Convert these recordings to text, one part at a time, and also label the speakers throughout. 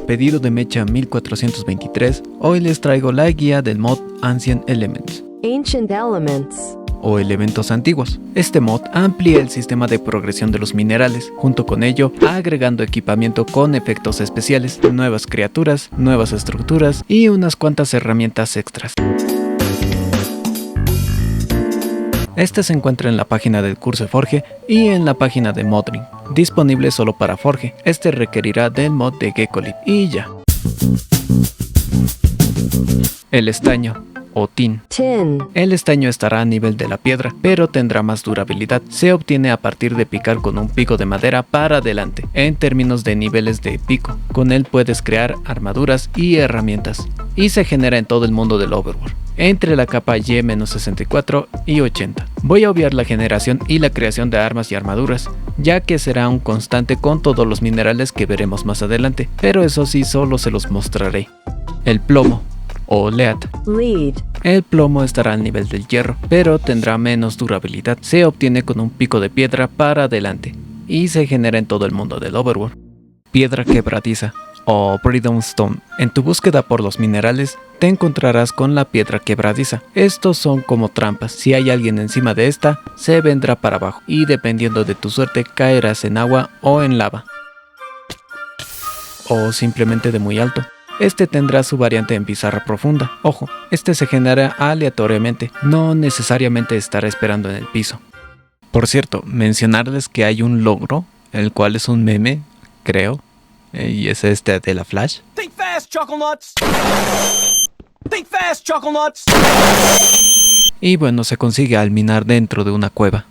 Speaker 1: pedido de Mecha 1423, hoy les traigo la guía del mod Ancient Elements, o elementos antiguos. Este mod amplía el sistema de progresión de los minerales, junto con ello agregando equipamiento con efectos especiales, nuevas criaturas, nuevas estructuras y unas cuantas herramientas extras. Este se encuentra en la página del curso de Forge y en la página de Modring, disponible solo para Forge. Este requerirá del mod de Gekolith y ya. El estaño o tin. El estaño estará a nivel de la piedra, pero tendrá más durabilidad. Se obtiene a partir de picar con un pico de madera para adelante, en términos de niveles de pico. Con él puedes crear armaduras y herramientas, y se genera en todo el mundo del Overworld, entre la capa Y-64 y 80. Voy a obviar la generación y la creación de armas y armaduras, ya que será un constante con todos los minerales que veremos más adelante, pero eso sí solo se los mostraré. El plomo o lead. El plomo estará al nivel del hierro, pero tendrá menos durabilidad. Se obtiene con un pico de piedra para adelante y se genera en todo el mundo del Overworld. Piedra quebradiza o Brimstone. En tu búsqueda por los minerales te encontrarás con la piedra quebradiza. Estos son como trampas. Si hay alguien encima de esta, se vendrá para abajo y dependiendo de tu suerte caerás en agua o en lava, o simplemente de muy alto. Este tendrá su variante en pizarra profunda. Ojo, este se genera aleatoriamente, no necesariamente estará esperando en el piso. Por cierto, mencionarles que hay un logro, el cual es un meme, creo, y es este de la Flash. Think fast, Choconuts. Think fast, Choconuts. Y bueno, se consigue al minar dentro de una cueva.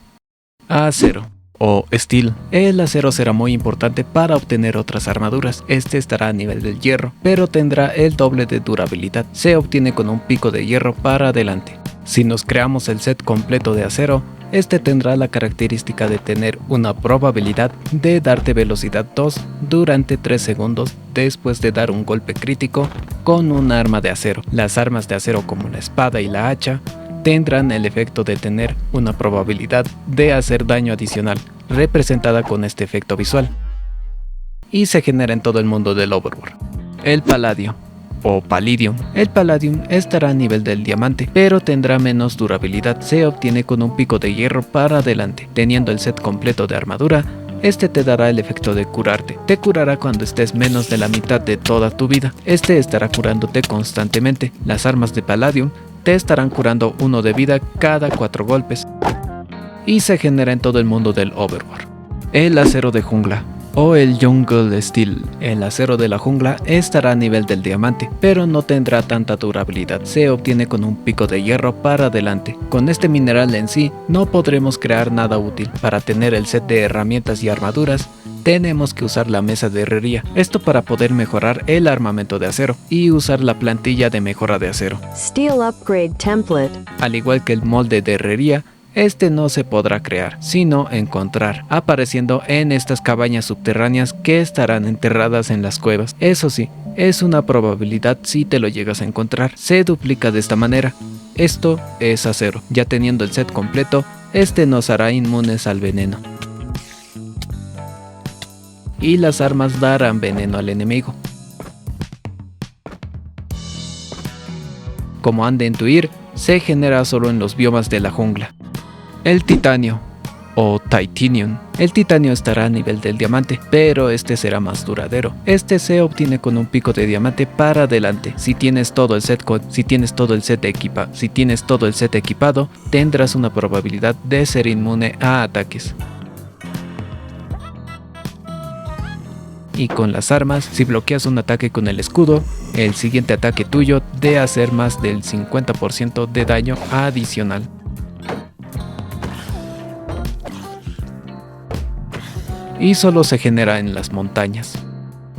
Speaker 1: Acero o steel. El acero será muy importante para obtener otras armaduras. Este estará a nivel del hierro, pero tendrá el doble de durabilidad. Se obtiene con un pico de hierro para adelante. Si nos creamos el set completo de acero, este tendrá la característica de tener una probabilidad de darte velocidad 2 durante 3 segundos después de dar un golpe crítico con un arma de acero. Las armas de acero como la espada y la hacha tendrán el efecto de tener una probabilidad de hacer daño adicional, representada con este efecto visual, y se genera en todo el mundo del Overworld. El paladio o palladium. El palladium estará a nivel del diamante, pero tendrá menos durabilidad. Se obtiene con un pico de hierro para adelante. Teniendo el set completo de armadura, este te dará el efecto de curarte. Te curará cuando estés menos de la mitad de toda tu vida. Este estará curándote constantemente. Las armas de palladium te estarán curando 1 de vida cada 4 golpes. Y se genera en todo el mundo del Overworld. El acero de jungla o el Jungle Steel. El acero de la jungla estará a nivel del diamante, pero no tendrá tanta durabilidad. Se obtiene con un pico de hierro para adelante. Con este mineral en sí no podremos crear nada útil. Para tener el set de herramientas y armaduras, tenemos que usar la mesa de herrería. Esto para poder mejorar el armamento de acero y usar la plantilla de mejora de acero.
Speaker 2: Steel Upgrade Template.
Speaker 1: Al igual que el molde de herrería, este no se podrá crear, sino encontrar, apareciendo en estas cabañas subterráneas que estarán enterradas en las cuevas. Eso sí, es una probabilidad si te lo llegas a encontrar. Se duplica de esta manera. Esto es acero. Ya teniendo el set completo, este nos hará inmunes al veneno. Y las armas darán veneno al enemigo. Como han de intuir, se genera solo en los biomas de la jungla. El titanio o titanium. El titanio estará a nivel del diamante, pero este será más duradero. Este se obtiene con un pico de diamante para adelante. Si tienes todo el set equipado, tendrás una probabilidad de ser inmune a ataques. Y con las armas, si bloqueas un ataque con el escudo, el siguiente ataque tuyo debe hacer más del 50% de daño adicional. Y solo se genera en las montañas.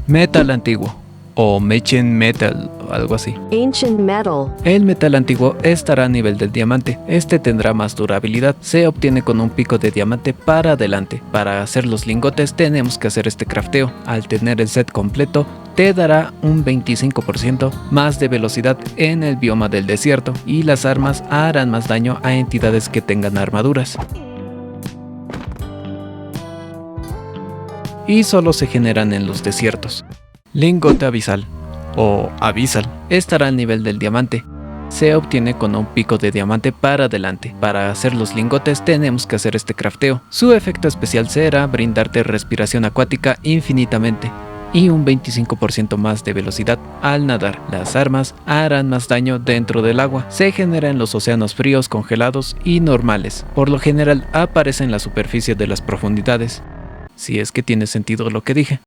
Speaker 1: Metal antiguo o Ancient Metal, algo así.
Speaker 2: Ancient Metal.
Speaker 1: El metal antiguo estará a nivel del diamante. Este tendrá más durabilidad. Se obtiene con un pico de diamante para adelante. Para hacer los lingotes tenemos que hacer este crafteo. Al tener el set completo, te dará un 25% más de velocidad en el bioma del desierto. Y las armas harán más daño a entidades que tengan armaduras. Y solo se generan en los desiertos. Lingote abisal o abisal estará al nivel del diamante. Se obtiene con un pico de diamante para adelante. Para hacer los lingotes tenemos que hacer este crafteo. Su efecto especial será brindarte respiración acuática infinitamente y un 25% más de velocidad al nadar. Las armas harán más daño dentro del agua. Se genera en los océanos fríos, congelados y normales. Por lo general aparece en la superficie de las profundidades. Si es que tiene sentido lo que dije.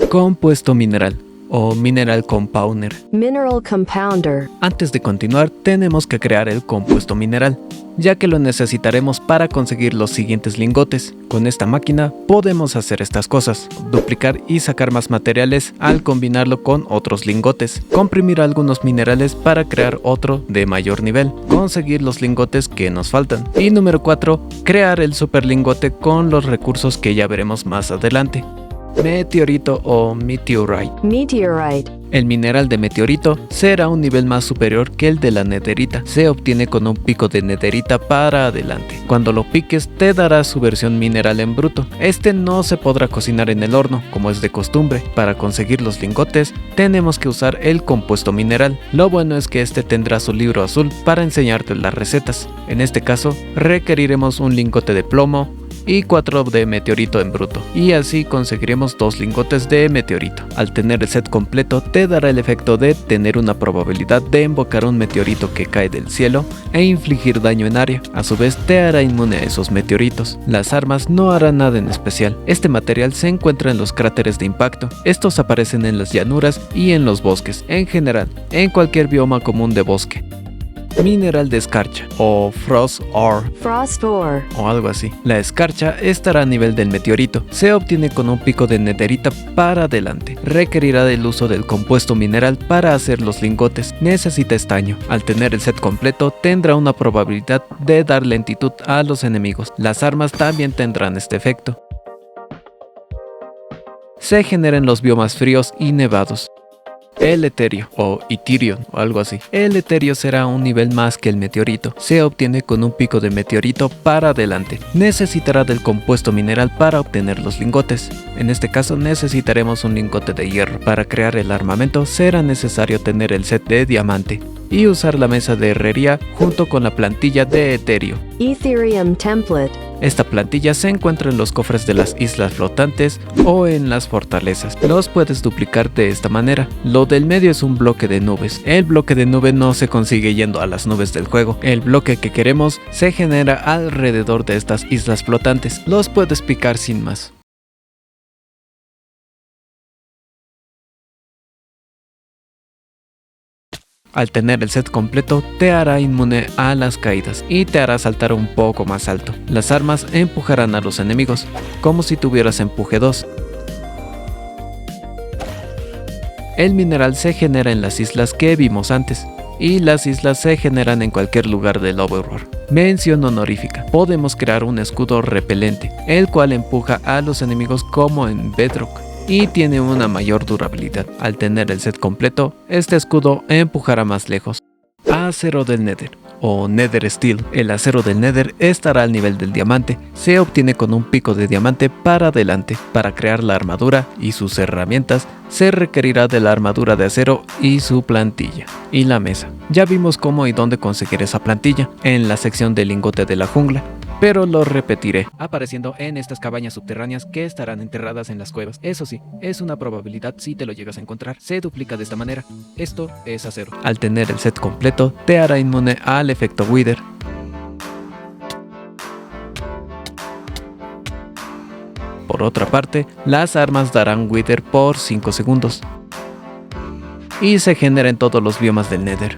Speaker 1: Compuesto mineral o Mineral Compounder.
Speaker 2: Mineral Compounder.
Speaker 1: Antes de continuar, tenemos que crear el compuesto mineral, ya que lo necesitaremos para conseguir los siguientes lingotes. Con esta máquina podemos hacer estas cosas: duplicar y sacar más materiales al combinarlo con otros lingotes, comprimir algunos minerales para crear otro de mayor nivel, conseguir los lingotes que nos faltan. Y número 4, crear el super lingote con los recursos que ya veremos más adelante. Meteorito o Meteorite.
Speaker 2: Meteorite.
Speaker 1: El mineral de meteorito será un nivel más superior que el de la nederita. Se obtiene con un pico de nederita para adelante. Cuando lo piques te dará su versión mineral en bruto. Este no se podrá cocinar en el horno como es de costumbre. Para conseguir los lingotes tenemos que usar el compuesto mineral. Lo bueno es que este tendrá su libro azul para enseñarte las recetas. En este caso requeriremos un lingote de plomo y 4 de meteorito en bruto, y así conseguiremos 2 lingotes de meteorito. Al tener el set completo te dará el efecto de tener una probabilidad de invocar un meteorito que cae del cielo e infligir daño en área. A su vez te hará inmune a esos meteoritos. Las armas no harán nada en especial. Este material se encuentra en los cráteres de impacto. Estos aparecen en las llanuras y en los bosques, en general, en cualquier bioma común de bosque. Mineral de escarcha o Frost Ore.
Speaker 2: Frost Ore.
Speaker 1: O algo así. La escarcha estará a nivel del meteorito. Se obtiene con un pico de nederita para adelante. Requerirá del uso del compuesto mineral para hacer los lingotes. Necesita estaño. Al tener el set completo tendrá una probabilidad de dar lentitud a los enemigos. Las armas también tendrán este efecto. Se genera en los biomas fríos y nevados. El etéreo o Ethereum o algo así. El etéreo será un nivel más que el meteorito. Se obtiene con un pico de meteorito para adelante. Necesitará del compuesto mineral para obtener los lingotes. En este caso necesitaremos un lingote de hierro. Para crear el armamento será necesario tener el set de diamante y usar la mesa de herrería junto con la plantilla de etéreo.
Speaker 2: Ethereum Template.
Speaker 1: Esta plantilla se encuentra en los cofres de las islas flotantes o en las fortalezas. Los puedes duplicar de esta manera. Lo del medio es un bloque de nubes. El bloque de nube no se consigue yendo a las nubes del juego. El bloque que queremos se genera alrededor de estas islas flotantes. Los puedes picar sin más. Al tener el set completo te hará inmune a las caídas y te hará saltar un poco más alto. Las armas empujarán a los enemigos, como si tuvieras empuje 2. El mineral se genera en las islas que vimos antes, y las islas se generan en cualquier lugar del Overworld. Mención honorífica: podemos crear un escudo repelente, el cual empuja a los enemigos como en Bedrock, y tiene una mayor durabilidad. Al tener el set completo, este escudo empujará más lejos. Acero del Nether o Nether Steel. El acero del Nether estará al nivel del diamante. Se obtiene con un pico de diamante para adelante. Para crear la armadura y sus herramientas se requerirá de la armadura de acero y su plantilla. Y la mesa. Ya vimos cómo y dónde conseguir esa plantilla en la sección del lingote de la jungla, pero lo repetiré, apareciendo en estas cabañas subterráneas que estarán enterradas en las cuevas. Eso sí, es una probabilidad si te lo llegas a encontrar. Se duplica de esta manera. Esto es acero. Al tener el set completo, te hará inmune al efecto Wither. Por otra parte, las armas darán Wither por 5 segundos. Y se genera en todos los biomas del Nether.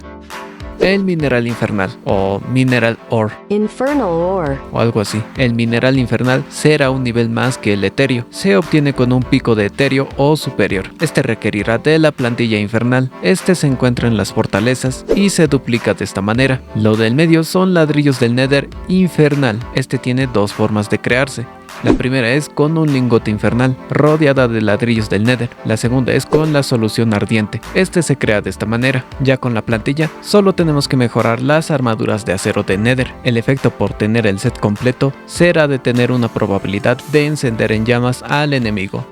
Speaker 1: El mineral infernal o Mineral Ore.
Speaker 2: Infernal Ore.
Speaker 1: O algo así. El mineral infernal será un nivel más que el etéreo. Se obtiene con un pico de etéreo o superior. Este requerirá de la plantilla infernal. Este se encuentra en las fortalezas y se duplica de esta manera. Lo del medio son ladrillos del Nether infernal. Este tiene dos formas de crearse. La primera es con un lingote infernal, rodeada de ladrillos del Nether. La segunda es con la solución ardiente. Este se crea de esta manera. Ya con la plantilla, solo tenemos que mejorar las armaduras de acero de Nether. El efecto por tener el set completo será de tener una probabilidad de encender en llamas al enemigo.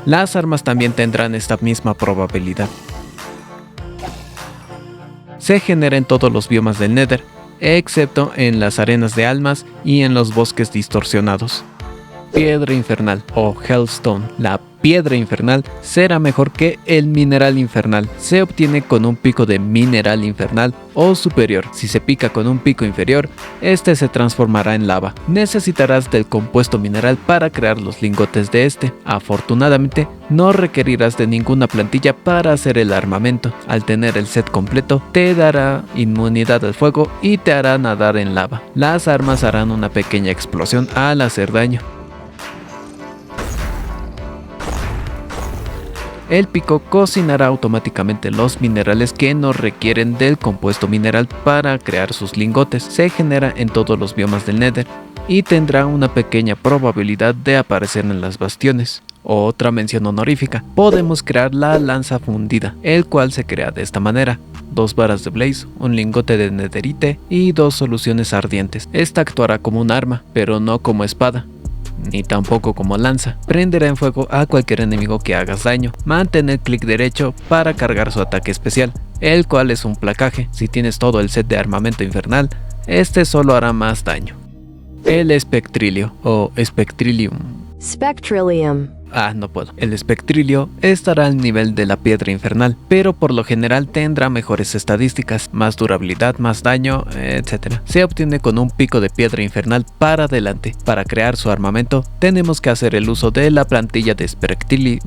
Speaker 1: Las armas también tendrán esta misma probabilidad. Se genera en todos los biomas del Nether, excepto en las arenas de almas y en los bosques distorsionados. Piedra infernal o Hellstone. La piedra infernal será mejor que el mineral infernal. Se obtiene con un pico de mineral infernal o superior. Si se pica con un pico inferior, este se transformará en lava. Necesitarás del compuesto mineral para crear los lingotes de este. Afortunadamente, no requerirás de ninguna plantilla para hacer el armamento. Al tener el set completo, te dará inmunidad al fuego y te hará nadar en lava. Las armas harán una pequeña explosión al hacer daño. El pico cocinará automáticamente los minerales que no requieren del compuesto mineral para crear sus lingotes. Se genera en todos los biomas del Nether y tendrá una pequeña probabilidad de aparecer en las bastiones. Otra mención honorífica: podemos crear la lanza fundida, el cual se crea de esta manera: 2 varas de blaze, un lingote de netherite y 2 soluciones ardientes. Esta actuará como un arma, pero no como espada, ni tampoco como lanza. Prenderá en fuego a cualquier enemigo que hagas daño. Mantener clic derecho para cargar su ataque especial, el cual es un placaje. Si tienes todo el set de armamento infernal, este solo hará más daño. El espectrilio o spectrilium.
Speaker 2: Spectrilium.
Speaker 1: No puedo. El espectrilio estará al nivel de la piedra infernal, pero por lo general tendrá mejores estadísticas, más durabilidad, más daño, etc. Se obtiene con un pico de piedra infernal para adelante. Para crear su armamento, tenemos que hacer el uso de la plantilla de Spectrilium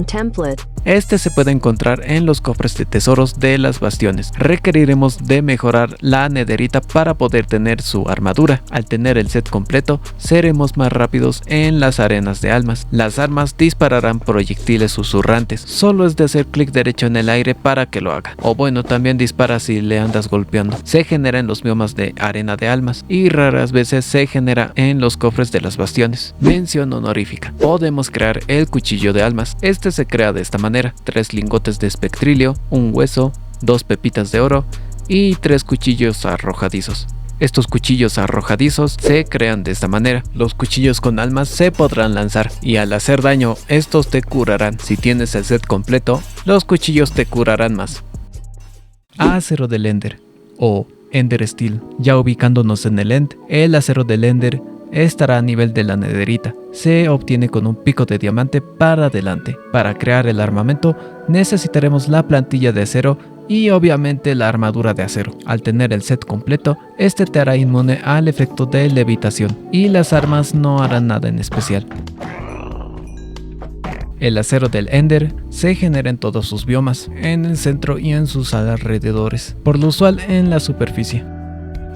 Speaker 2: Template.
Speaker 1: Este se puede encontrar en los cofres de tesoros de las bastiones. Requeriremos de mejorar la nederita para poder tener su armadura. Al tener el set completo, seremos más rápidos en las arenas de almas. Las armas dispararán proyectiles susurrantes. Solo es de hacer clic derecho en el aire para que lo haga. O bueno, también dispara si le andas golpeando. Se genera en los biomas de arena de almas y raras veces se genera en los cofres de las bastiones. Mención honorífica: podemos crear el cuchillo de almas. Este se crea de esta manera: 3 lingotes de espectrilio, un hueso, 2 pepitas de oro y 3 cuchillos arrojadizos. Estos cuchillos arrojadizos se crean de esta manera. Los cuchillos con almas se podrán lanzar y al hacer daño estos te curarán. Si tienes el set completo, los cuchillos te curarán más. Acero del Ender o Ender Steel. Ya ubicándonos en el End, el acero del Ender estará a nivel de la nederita. Se obtiene con un pico de diamante para adelante. Para crear el armamento necesitaremos la plantilla de acero y obviamente la armadura de acero. Al tener el set completo, este te hará inmune al efecto de levitación y las armas no harán nada en especial. El acero del Ender se genera en todos sus biomas, en el centro y en sus alrededores, por lo usual en la superficie.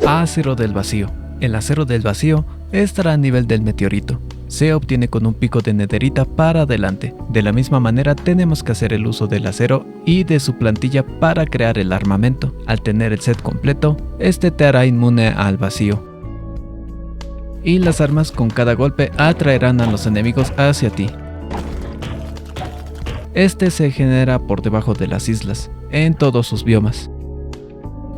Speaker 1: Acero del vacío. El acero del vacío estará a nivel del meteorito. Se obtiene con un pico de nederita para adelante. De la misma manera tenemos que hacer el uso del acero y de su plantilla para crear el armamento. Al tener el set completo, este te hará inmune al vacío. Y las armas con cada golpe atraerán a los enemigos hacia ti. Este se genera por debajo de las islas, en todos sus biomas.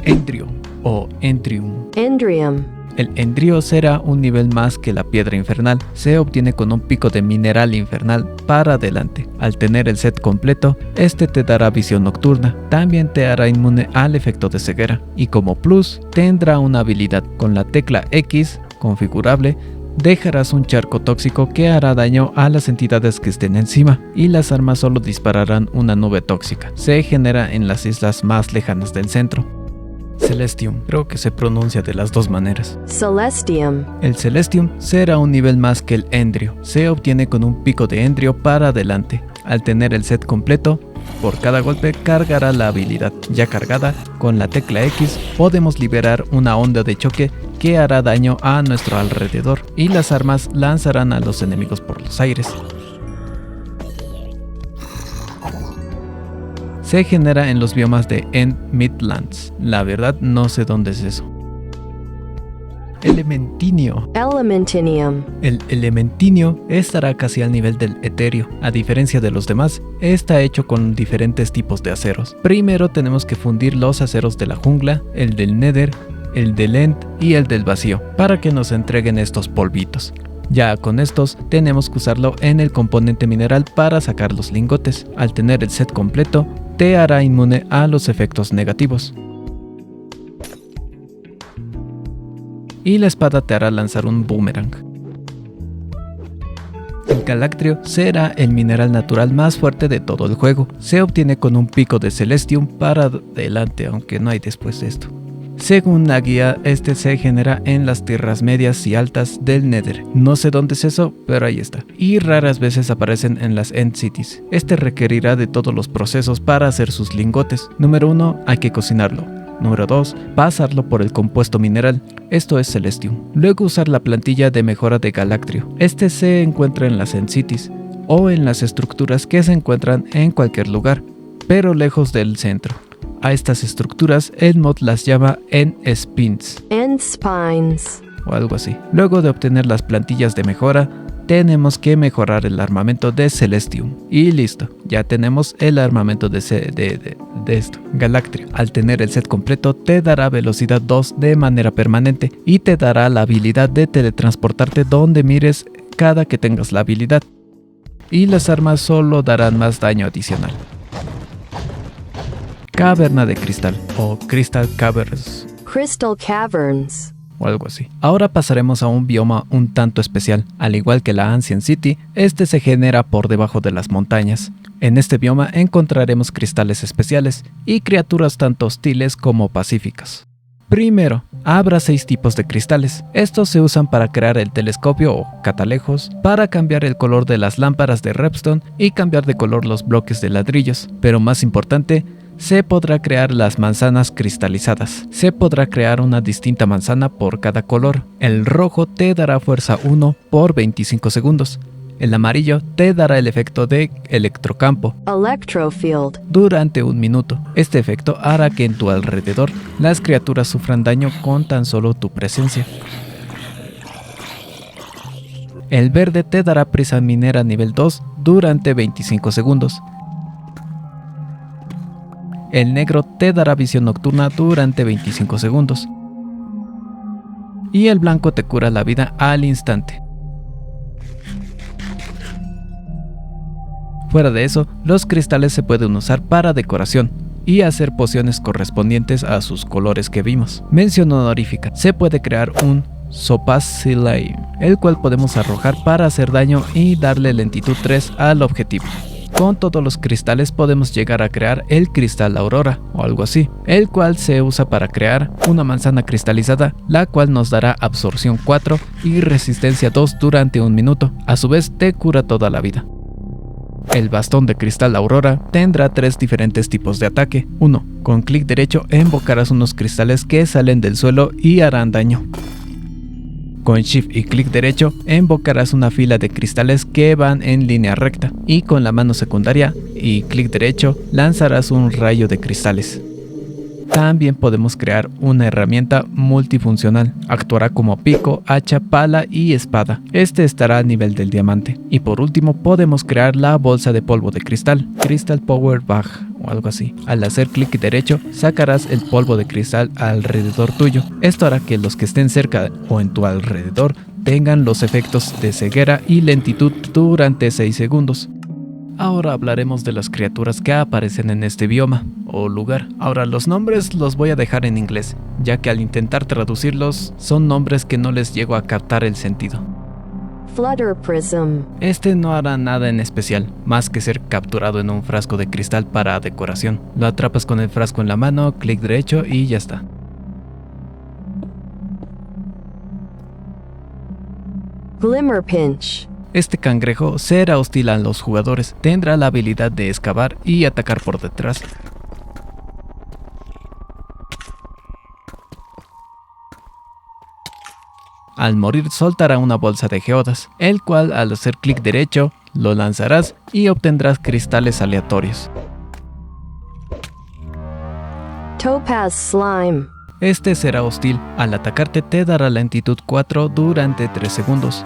Speaker 1: Endrio o Entrium.
Speaker 2: Endrium.
Speaker 1: El endrio será un nivel más que la piedra infernal. Se obtiene con un pico de mineral infernal para adelante. Al tener el set completo, este te dará visión nocturna. También te hará inmune al efecto de ceguera. Y como plus, tendrá una habilidad. Con la tecla X, configurable, dejarás un charco tóxico que hará daño a las entidades que estén encima. Y las armas solo dispararán una nube tóxica. Se genera en las islas más lejanas del centro. Celestium, creo que se pronuncia de las dos maneras.
Speaker 2: Celestium.
Speaker 1: El Celestium será un nivel más que el Endrio. Se obtiene con un pico de Endrio para adelante. Al tener el set completo, por cada golpe cargará la habilidad. Ya cargada, con la tecla X podemos liberar una onda de choque que hará daño a nuestro alrededor y las armas lanzarán a los enemigos por los aires. Se genera en los biomas de End Midlands. La verdad no sé dónde es eso. Elementinio.
Speaker 2: Elementinium.
Speaker 1: El elementinio estará casi al nivel del etéreo. A diferencia de los demás, está hecho con diferentes tipos de aceros. Primero tenemos que fundir los aceros de la jungla, el del Nether, el del End y el del vacío, para que nos entreguen estos polvitos. Ya con estos tenemos que usarlo en el componente mineral para sacar los lingotes. Al tener el set completo, te hará inmune a los efectos negativos. Y la espada te hará lanzar un boomerang. El Galactrio será el mineral natural más fuerte de todo el juego. Se obtiene con un pico de Celestium para adelante, aunque no hay después de esto. Según la guía, este se genera en las tierras medias y altas del Nether. No sé dónde es eso, pero ahí está. Y raras veces aparecen en las End Cities. Este requerirá de todos los procesos para hacer sus lingotes. Número 1, hay que cocinarlo. Número 2, pasarlo por el compuesto mineral, esto es Celestium. Luego usar la plantilla de mejora de Galactrio. Este se encuentra en las End Cities o en las estructuras que se encuentran en cualquier lugar, pero lejos del centro. A estas estructuras el mod las llama End Spines
Speaker 2: End spines.
Speaker 1: o algo así. Luego de obtener las plantillas de mejora, tenemos que mejorar el armamento de Celestium. Y listo, ya tenemos el armamento de esto, Galactrio. Al tener el set completo, te dará velocidad 2 de manera permanente y te dará la habilidad de teletransportarte donde mires cada que tengas la habilidad. Y las armas solo darán más daño adicional. Caverna de cristal o Crystal Caverns
Speaker 2: Crystal caverns.
Speaker 1: o algo así. Ahora pasaremos a un bioma un tanto especial. Al igual que la Ancient City, este se genera por debajo de las montañas. En este bioma encontraremos cristales especiales y criaturas tanto hostiles como pacíficas. Primero, habrá 6 tipos de cristales. Estos se usan para crear el telescopio o catalejos, para cambiar el color de las lámparas de Redstone y cambiar de color los bloques de ladrillos. Pero más importante, se podrá crear las manzanas cristalizadas. Se podrá crear una distinta manzana por cada color. El rojo te dará fuerza 1 por 25 segundos. El amarillo te dará el efecto de electrocampo
Speaker 2: Electrofield.
Speaker 1: durante 1 minuto. Este efecto hará que en tu alrededor las criaturas sufran daño con tan solo tu presencia. El verde te dará prisa minera nivel 2 durante 25 segundos. El negro te dará visión nocturna durante 25 segundos. Y el blanco te cura la vida al instante. Fuera de eso, los cristales se pueden usar para decoración y hacer pociones correspondientes a sus colores que vimos. Mención honorífica: se puede crear un Sopacilime, el cual podemos arrojar para hacer daño y darle lentitud 3 al objetivo. Con todos los cristales podemos llegar a crear el cristal aurora o algo así, el cual se usa para crear una manzana cristalizada, la cual nos dará absorción 4 y resistencia 2 durante 1 minuto. A su vez te cura toda la vida. El bastón de cristal aurora tendrá 3 diferentes tipos de ataque. 1. Con clic derecho invocarás unos cristales que salen del suelo y harán daño. Con Shift y clic derecho invocarás una fila de cristales que van en línea recta, y con la mano secundaria y clic derecho lanzarás un rayo de cristales. También podemos crear una herramienta multifuncional. Actuará como pico, hacha, pala y espada. Este estará a nivel del diamante. Y por último podemos crear la bolsa de polvo de cristal, Crystal Power Bag o algo así. Al hacer clic derecho sacarás el polvo de cristal alrededor tuyo. Esto hará que los que estén cerca o en tu alrededor tengan los efectos de ceguera y lentitud durante 6 segundos. Ahora hablaremos de las criaturas que aparecen en este bioma o lugar. Ahora, los nombres los voy a dejar en inglés, ya que al intentar traducirlos son nombres que no les llego a captar el sentido.
Speaker 2: Flutter prism.
Speaker 1: Este no hará nada en especial, más que ser capturado en un frasco de cristal para decoración. Lo atrapas con el frasco en la mano, clic derecho y ya está.
Speaker 2: Glimmer pinch.
Speaker 1: Este cangrejo será hostil a los jugadores, tendrá la habilidad de excavar y atacar por detrás. Al morir soltará una bolsa de geodas, el cual al hacer clic derecho lo lanzarás y obtendrás cristales aleatorios.
Speaker 2: Topaz slime.
Speaker 1: Este será hostil, al atacarte te dará lentitud 4 durante 3 segundos.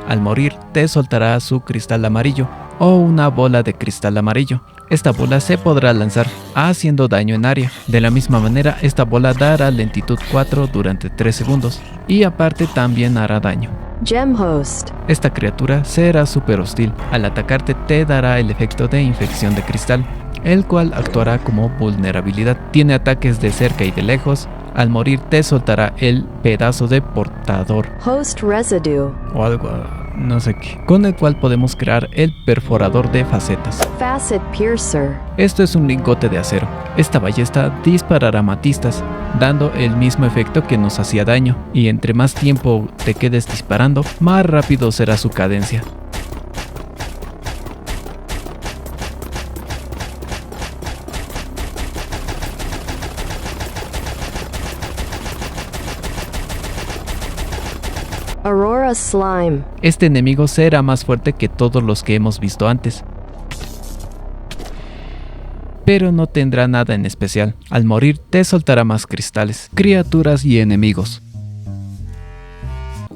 Speaker 1: Al morir te soltará su cristal amarillo, o una bola de cristal amarillo. Esta bola se podrá lanzar haciendo daño en área. De la misma manera, esta bola dará lentitud 4 durante 3 segundos y aparte también hará daño.
Speaker 2: Gem Host.
Speaker 1: Esta criatura será super hostil. Al atacarte te dará el efecto de infección de cristal, el cual actuará como vulnerabilidad. Tiene ataques de cerca y de lejos. Al morir te soltará el pedazo de portador
Speaker 2: Host Residue.
Speaker 1: o algo, no sé qué, con el cual podemos crear el perforador de facetas.
Speaker 2: Facet Piercer.
Speaker 1: Esto es un lingote de acero. Esta ballesta disparará matistas, dando el mismo efecto que nos hacía daño, y entre más tiempo te quedes disparando, más rápido será su cadencia.
Speaker 2: Aurora Slime.
Speaker 1: Este enemigo será más fuerte que todos los que hemos visto antes, pero no tendrá nada en especial. Al morir te soltará más cristales, criaturas y enemigos.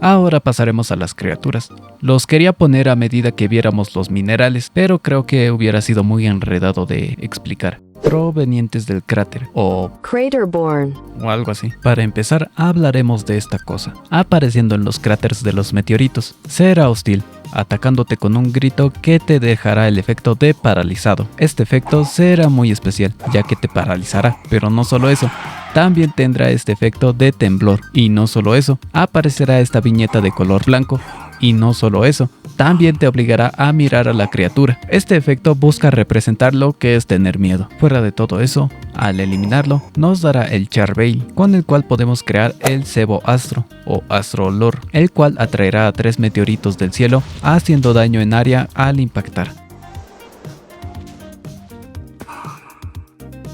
Speaker 1: Ahora pasaremos a las criaturas. Los quería poner a medida que viéramos los minerales, pero creo que hubiera sido muy enredado de explicar. Provenientes del cráter o
Speaker 2: Craterborn.
Speaker 1: algo así. Para empezar, hablaremos de esta cosa. Apareciendo en los cráteres de los meteoritos, será hostil, atacándote con un grito que te dejará el efecto de paralizado. Este efecto será muy especial, ya que te paralizará, pero no solo eso, también tendrá este efecto de temblor. Y no solo eso, aparecerá esta viñeta de color blanco. Y no solo eso, también te obligará a mirar a la criatura. Este efecto busca representar lo que es tener miedo. Fuera de todo eso, al eliminarlo, nos dará el Charveil, con el cual podemos crear el Cebo Astro o Astrolor, el cual atraerá a 3 meteoritos del cielo, haciendo daño en área al impactar.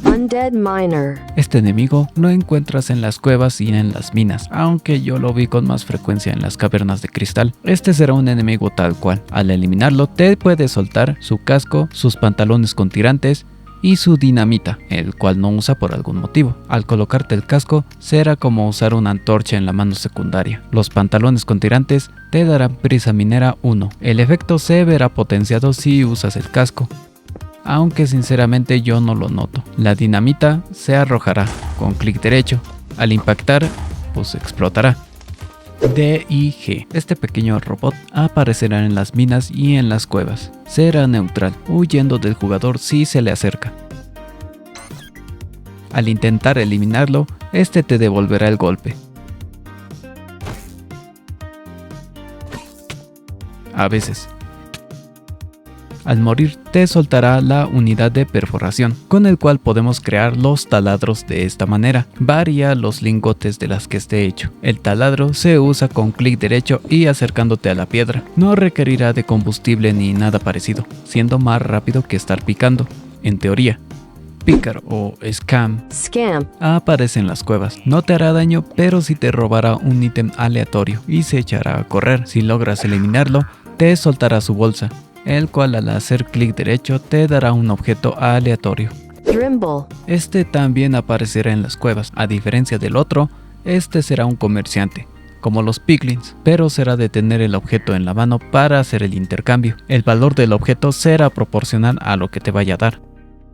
Speaker 2: Undead Miner.
Speaker 1: Este enemigo lo encuentras en las cuevas y en las minas, aunque yo lo vi con más frecuencia en las cavernas de cristal. Este será un enemigo tal cual. Al eliminarlo te puede soltar su casco, sus pantalones con tirantes y su dinamita, el cual no usa por algún motivo. Al colocarte el casco será como usar una antorcha en la mano secundaria. Los pantalones con tirantes te darán prisa minera 1. El efecto se verá potenciado si usas el casco, aunque sinceramente yo no lo noto. La dinamita se arrojará con clic derecho. Al impactar, pues explotará. D y G. Este pequeño robot aparecerá en las minas y en las cuevas. Será neutral, huyendo del jugador si se le acerca. Al intentar eliminarlo, este te devolverá el golpe. A veces. Al morir te soltará la unidad de perforación, con el cual podemos crear los taladros de esta manera. Varía los lingotes de las que esté hecho. El taladro se usa con clic derecho y acercándote a la piedra. No requerirá de combustible ni nada parecido, siendo más rápido que estar picando, en teoría. Pícaro o Scam aparece en las cuevas. No te hará daño, pero sí te robará un ítem aleatorio y se echará a correr. Si logras eliminarlo, te soltará su bolsa, el cual al hacer clic derecho te dará un objeto aleatorio.
Speaker 2: Drimble.
Speaker 1: Este también aparecerá en las cuevas. A diferencia del otro, este será un comerciante, como los piglins, pero será de tener el objeto en la mano para hacer el intercambio. El valor del objeto será proporcional a lo que te vaya a dar.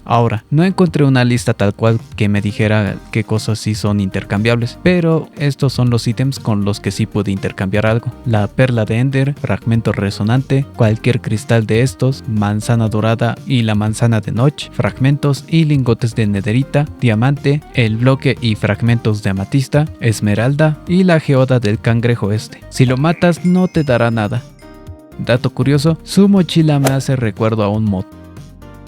Speaker 1: Ahora, no encontré una lista tal cual que me dijera qué cosas sí son intercambiables, pero estos son los ítems con los que sí pude intercambiar algo. La perla de Ender, fragmento resonante, cualquier cristal de estos, manzana dorada y la manzana de Notch, fragmentos y lingotes de nederita, diamante, el bloque y fragmentos de amatista, esmeralda y la geoda del cangrejo este. Si lo matas no te dará nada. Dato curioso, su mochila me hace recuerdo a un mod.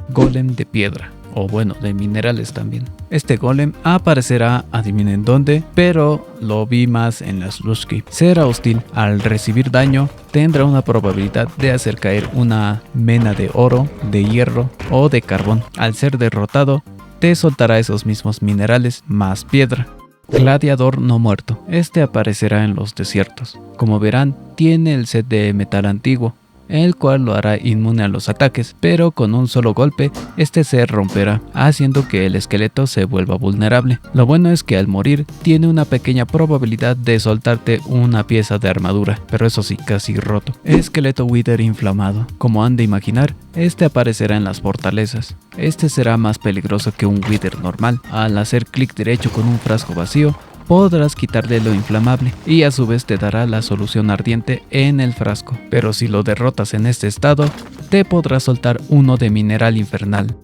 Speaker 1: Golem de piedra, o bueno, de minerales también. Este golem aparecerá, adivinen dónde, pero lo vi más en las Lusky. Será hostil. Al recibir daño, tendrá una probabilidad de hacer caer una mena de oro, de hierro o de carbón. Al ser derrotado, te soltará esos mismos minerales más piedra. Gladiador no muerto. Este aparecerá en los desiertos. Como verán, tiene el set de metal antiguo, el cual lo hará inmune a los ataques, pero con un solo golpe este se romperá, haciendo que el esqueleto se vuelva vulnerable. Lo bueno es que al morir tiene una pequeña probabilidad de soltarte una pieza de armadura, pero eso sí, casi roto. Esqueleto Wither inflamado. Como han de imaginar, este aparecerá en las fortalezas. Este será más peligroso que un Wither normal. Al hacer clic derecho con un frasco vacío, podrás quitarle lo inflamable y a su vez te dará la solución ardiente en el frasco, pero si lo derrotas en este estado, te podrás soltar uno de mineral infernal.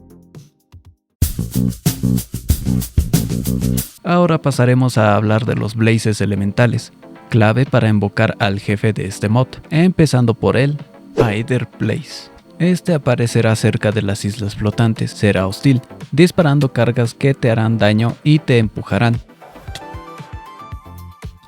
Speaker 1: Ahora pasaremos a hablar de los blazes elementales, clave para invocar al jefe de este mod, empezando por el Aether Blaze. Este aparecerá cerca de las islas flotantes, será hostil, disparando cargas que te harán daño y te empujarán.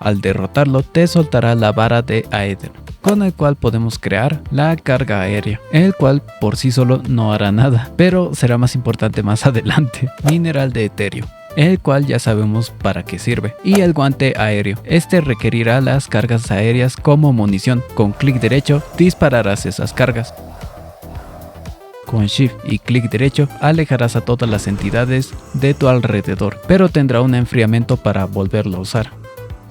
Speaker 1: Al derrotarlo te soltará la vara de Aether, con el cual podemos crear la carga aérea, el cual por sí solo no hará nada, pero será más importante más adelante. Mineral de Eterio, el cual ya sabemos para qué sirve, y el guante aéreo. Este requerirá las cargas aéreas como munición. Con clic derecho dispararás esas cargas. Con Shift y clic derecho alejarás a todas las entidades de tu alrededor, pero tendrá un enfriamiento para volverlo a usar.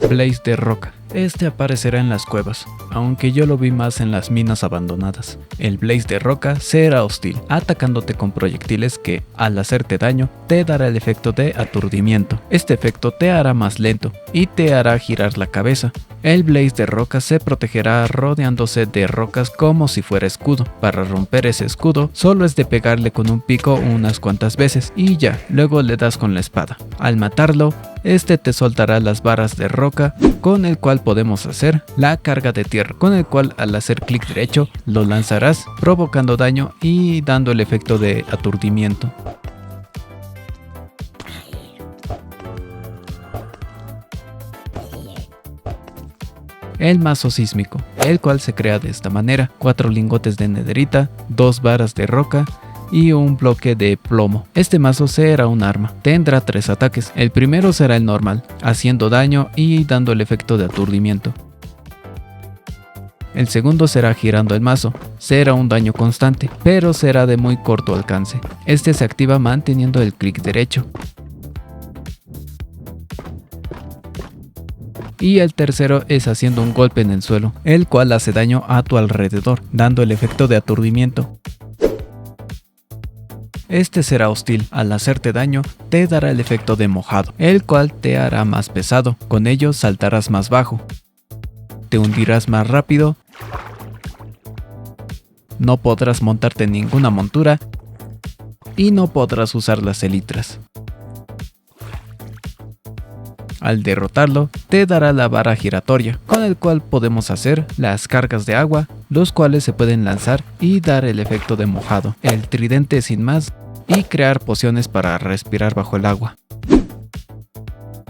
Speaker 1: Blaze de roca. Este aparecerá en las cuevas, aunque yo lo vi más en las minas abandonadas. El Blaze de roca será hostil, atacándote con proyectiles que, al hacerte daño, te dará el efecto de aturdimiento. Este efecto te hará más lento y te hará girar la cabeza. El Blaze de roca se protegerá rodeándose de rocas como si fuera escudo. Para romper ese escudo, solo es de pegarle con un pico unas cuantas veces y ya, luego le das con la espada. Al matarlo, este te soltará las varas de roca, con el cual podemos hacer la carga de tierra, con el cual al hacer clic derecho lo lanzarás provocando daño y dando el efecto de aturdimiento. El mazo sísmico, el cual se crea de esta manera: 4 lingotes de nederita, 2 varas de roca y un bloque de plomo. Este mazo será un arma, tendrá 3 ataques. El primero será el normal, haciendo daño y dando el efecto de aturdimiento. El segundo será girando el mazo, será un daño constante, pero será de muy corto alcance. Este se activa manteniendo el clic derecho. Y el tercero es haciendo un golpe en el suelo, el cual hace daño a tu alrededor, dando el efecto de aturdimiento. Este será hostil, al hacerte daño te dará el efecto de mojado, el cual te hará más pesado, con ello saltarás más bajo, te hundirás más rápido, no podrás montarte en ninguna montura y no podrás usar las elitras. Al derrotarlo, te dará la vara giratoria, con el cual podemos hacer las cargas de agua, los cuales se pueden lanzar y dar el efecto de mojado, el tridente sin más y crear pociones para respirar bajo el agua.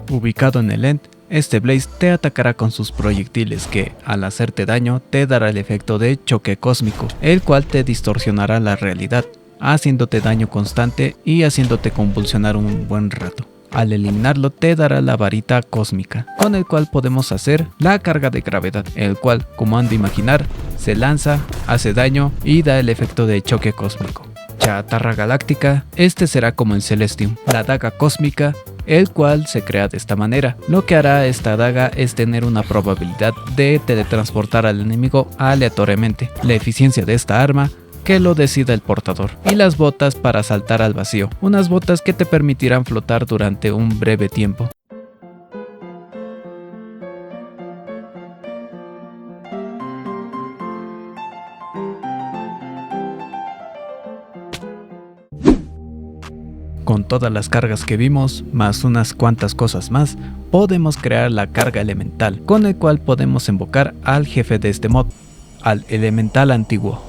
Speaker 1: Ubicado en el end, este Blaze te atacará con sus proyectiles que, al hacerte daño, te dará el efecto de choque cósmico, el cual te distorsionará la realidad, haciéndote daño constante y haciéndote convulsionar un buen rato. Al eliminarlo te dará la varita cósmica, con el cual podemos hacer la carga de gravedad, el cual, como han de imaginar, se lanza, hace daño y da el efecto de choque cósmico. Chatarra galáctica, este será como el Celestium, la daga cósmica, el cual se crea de esta manera. Lo que hará esta daga es tener una probabilidad de teletransportar al enemigo aleatoriamente. La eficiencia de esta arma que lo decida el portador. Y las botas para saltar al vacío, unas botas que te permitirán flotar durante un breve tiempo. Con todas las cargas que vimos, más unas cuantas cosas más, podemos crear la carga elemental, con el cual podemos invocar al jefe de este mod, al elemental antiguo.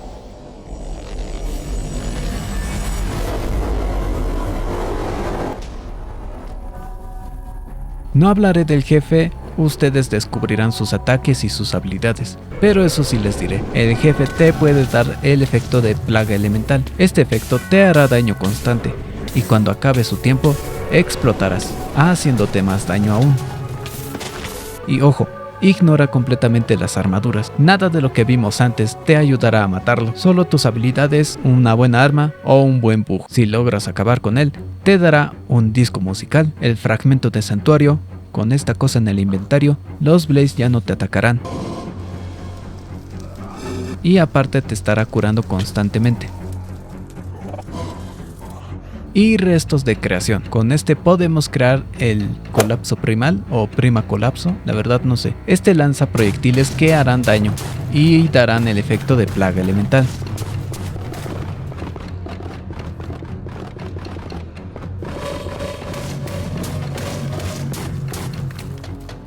Speaker 1: No hablaré del jefe, ustedes descubrirán sus ataques y sus habilidades, pero eso sí les diré, el jefe te puede dar el efecto de plaga elemental. Este efecto te hará daño constante, y cuando acabe su tiempo, explotarás, haciéndote más daño aún. Y ojo, Ignora completamente las armaduras. Nada de lo que vimos antes te ayudará a matarlo. Solo tus habilidades, una buena arma o un buen bug. Si logras acabar con él, te dará un disco musical, el fragmento de santuario. Con esta cosa en el inventario, los Blaze ya no te atacarán. Y aparte te estará curando constantemente. Y restos de creación. Con este podemos crear el colapso primal o prima colapso, la verdad no sé. Este lanza proyectiles que harán daño y darán el efecto de plaga elemental.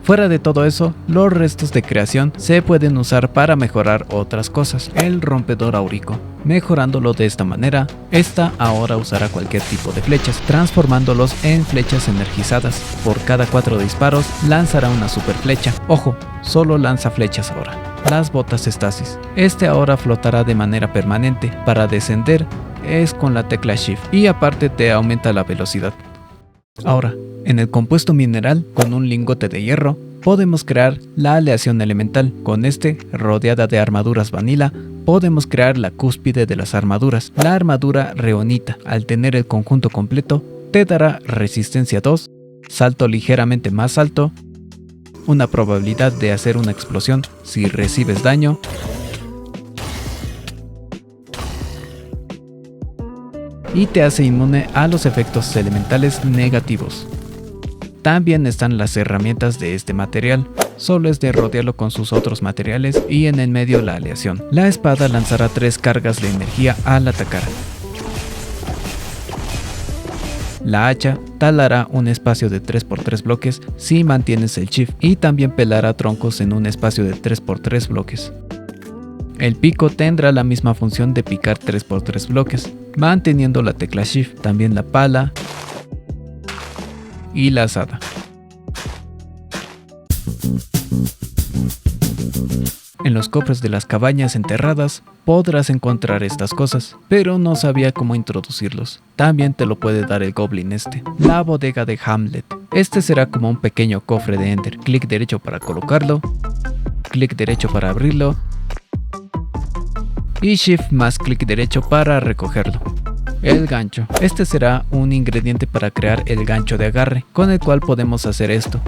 Speaker 1: Fuera de todo eso, los restos de creación se pueden usar para mejorar otras cosas. El rompedor áurico. Mejorándolo de esta manera, esta ahora usará cualquier tipo de flechas, transformándolos en flechas energizadas. Por cada 4 disparos, lanzará una super flecha. Ojo, solo lanza flechas ahora. Las botas estasis. Este ahora flotará de manera permanente. Para descender es con la tecla Shift y aparte te aumenta la velocidad. Ahora, en el compuesto mineral, con un lingote de hierro, podemos crear la aleación elemental. Con este, rodeada de armaduras vanilla, podemos crear la cúspide de las armaduras. La armadura reonita, al tener el conjunto completo, te dará resistencia 2, salto ligeramente más alto, una probabilidad de hacer una explosión si recibes daño, y te hace inmune a los efectos elementales negativos. También están las herramientas de este material, solo es de rodearlo con sus otros materiales y en el medio la aleación. La espada lanzará 3 cargas de energía al atacar. La hacha talará un espacio de 3x3 bloques si mantienes el Shift y también pelará troncos en un espacio de 3x3 bloques. El pico tendrá la misma función de picar 3x3 bloques, manteniendo la tecla Shift, también la pala y la azada. En los cofres de las cabañas enterradas podrás encontrar estas cosas, pero no sabía cómo introducirlos. También te lo puede dar el Goblin este. La bodega de Hamlet. Este será como un pequeño cofre de Ender. Clic derecho para colocarlo, clic derecho para abrirlo y Shift más clic derecho para recogerlo. El gancho. Este será un ingrediente para crear el gancho de agarre, con el cual podemos hacer esto.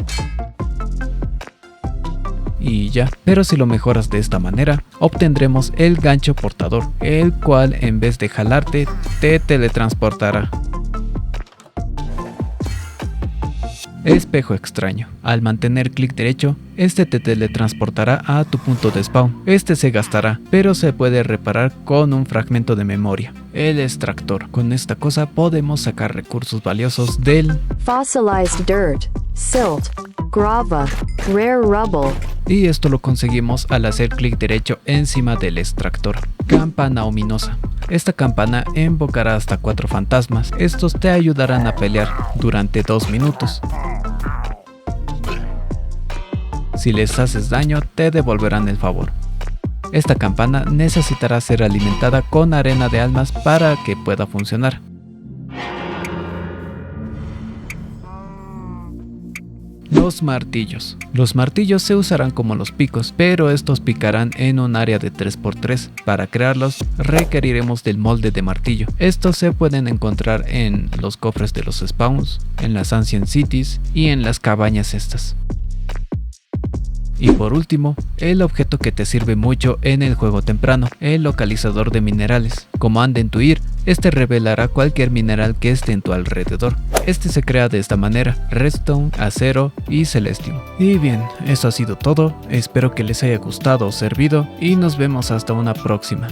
Speaker 1: Y ya, pero si lo mejoras de esta manera, obtendremos el gancho portador, el cual en vez de jalarte, te teletransportará. Espejo extraño. Al mantener clic derecho, este te teletransportará a tu punto de spawn. Este se gastará, pero se puede reparar con un fragmento de memoria. El extractor. Con esta cosa podemos sacar recursos valiosos del
Speaker 2: Fossilized dirt, silt, grava, rare rubble.
Speaker 1: Y esto lo conseguimos al hacer clic derecho encima del extractor. Campana ominosa. Esta campana invocará hasta 4 fantasmas. Estos te ayudarán a pelear durante 2 minutos. Si les haces daño, te devolverán el favor. Esta campana necesitará ser alimentada con arena de almas para que pueda funcionar. Los martillos. Los martillos se usarán como los picos, pero estos picarán en un área de 3x3. Para crearlos requeriremos del molde de martillo. Estos se pueden encontrar en los cofres de los spawns, en las Ancient Cities y en las cabañas estas. Y por último, el objeto que te sirve mucho en el juego temprano, el localizador de minerales. Como han de intuir, este revelará cualquier mineral que esté en tu alrededor. Este se crea de esta manera: redstone, acero y celestium. Y bien, eso ha sido todo, espero que les haya gustado o servido y nos vemos hasta una próxima.